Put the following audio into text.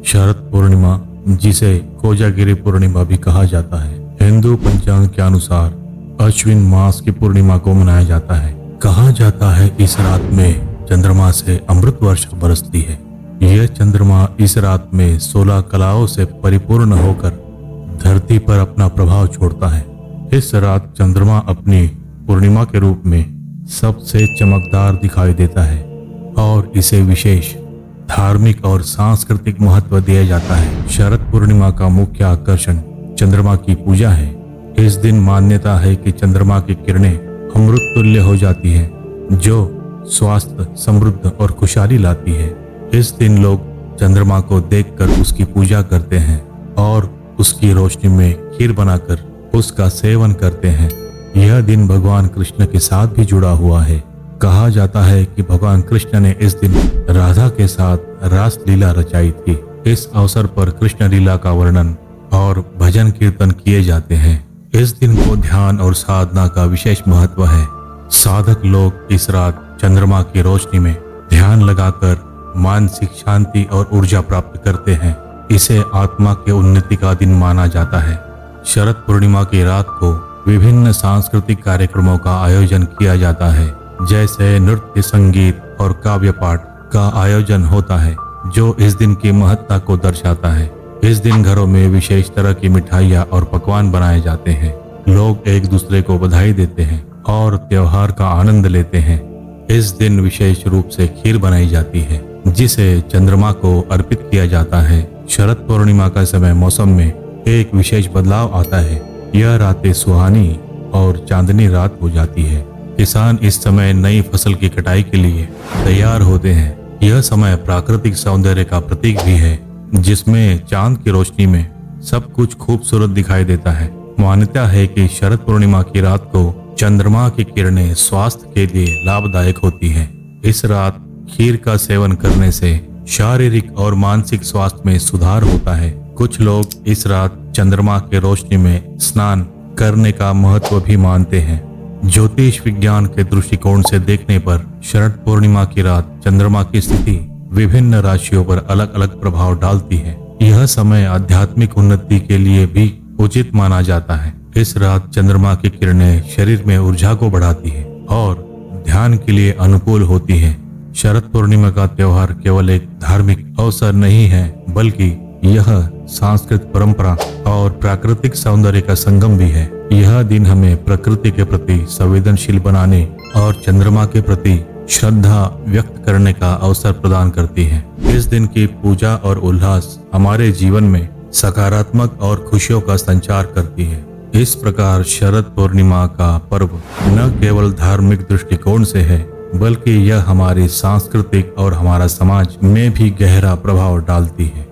शरद पूर्णिमा, जिसे कोजागिरी पूर्णिमा भी कहा जाता है, हिंदू पंचांग के अनुसार अश्विन मास की पूर्णिमा को मनाया जाता है। कहा जाता है इस रात में चंद्रमा से अमृत वर्षा बरसती है। यह चंद्रमा इस रात में 16 कलाओं से परिपूर्ण होकर धरती पर अपना प्रभाव छोड़ता है। इस रात चंद्रमा अपनी पूर्णिमा के रूप में सबसे चमकदार दिखाई देता है और इसे विशेष धार्मिक और सांस्कृतिक महत्व दिया जाता है। शरद पूर्णिमा का मुख्य आकर्षण चंद्रमा की पूजा है। इस दिन मान्यता है कि चंद्रमा की किरणें अमृत तुल्य हो जाती है, जो स्वास्थ्य, समृद्धि और खुशहाली लाती है। इस दिन लोग चंद्रमा को देखकर उसकी पूजा करते हैं और उसकी रोशनी में खीर बनाकर उसका सेवन करते हैं। यह दिन भगवान कृष्ण के साथ भी जुड़ा हुआ है। कहा जाता है कि भगवान कृष्ण ने इस दिन राधा के साथ रास लीला रचाई थी। इस अवसर पर कृष्ण लीला का वर्णन और भजन कीर्तन किए जाते हैं। इस दिन को ध्यान और साधना का विशेष महत्व है। साधक लोग इस रात चंद्रमा की रोशनी में ध्यान लगाकर मानसिक शांति और ऊर्जा प्राप्त करते हैं। इसे आत्मा के उन्नति का दिन माना जाता है। शरद पूर्णिमा की रात को विभिन्न सांस्कृतिक कार्यक्रमों का आयोजन किया जाता है, जैसे नृत्य, संगीत और काव्य पाठ का आयोजन होता है, जो इस दिन की महत्ता को दर्शाता है। इस दिन घरों में विशेष तरह की मिठाइयाँ और पकवान बनाए जाते हैं। लोग एक दूसरे को बधाई देते हैं और त्योहार का आनंद लेते हैं। इस दिन विशेष रूप से खीर बनाई जाती है, जिसे चंद्रमा को अर्पित किया जाता है। शरद पूर्णिमा का समय मौसम में एक विशेष बदलाव आता है। यह रातें सुहानी और चांदनी रात हो जाती है। किसान इस समय नई फसल की कटाई के लिए तैयार होते हैं। यह समय प्राकृतिक सौंदर्य का प्रतीक भी है, जिसमें चांद की रोशनी में सब कुछ खूबसूरत दिखाई देता है। मान्यता है कि शरद पूर्णिमा की रात को चंद्रमा की किरणें स्वास्थ्य के लिए लाभदायक होती है। इस रात खीर का सेवन करने से शारीरिक और मानसिक स्वास्थ्य में सुधार होता है। कुछ लोग इस रात चंद्रमा के रोशनी में स्नान करने का महत्व भी मानते हैं। ज्योतिष विज्ञान के दृष्टिकोण से देखने पर शरद पूर्णिमा की रात चंद्रमा की स्थिति विभिन्न राशियों पर अलग अलग प्रभाव डालती है। यह समय आध्यात्मिक उन्नति के लिए भी उचित माना जाता है। इस रात चंद्रमा की किरणें शरीर में ऊर्जा को बढ़ाती है और ध्यान के लिए अनुकूल होती है। शरद पूर्णिमा का त्योहार केवल एक धार्मिक अवसर नहीं है, बल्कि यह सांस्कृतिक परंपरा और प्राकृतिक सौंदर्य का संगम भी है। यह दिन हमें प्रकृति के प्रति संवेदनशील बनाने और चंद्रमा के प्रति श्रद्धा व्यक्त करने का अवसर प्रदान करती है। इस दिन की पूजा और उल्लास हमारे जीवन में सकारात्मक और खुशियों का संचार करती है। इस प्रकार शरद पूर्णिमा का पर्व न केवल धार्मिक दृष्टिकोण से है, बल्कि यह हमारी सांस्कृतिक और हमारा समाज में भी गहरा प्रभाव डालती है।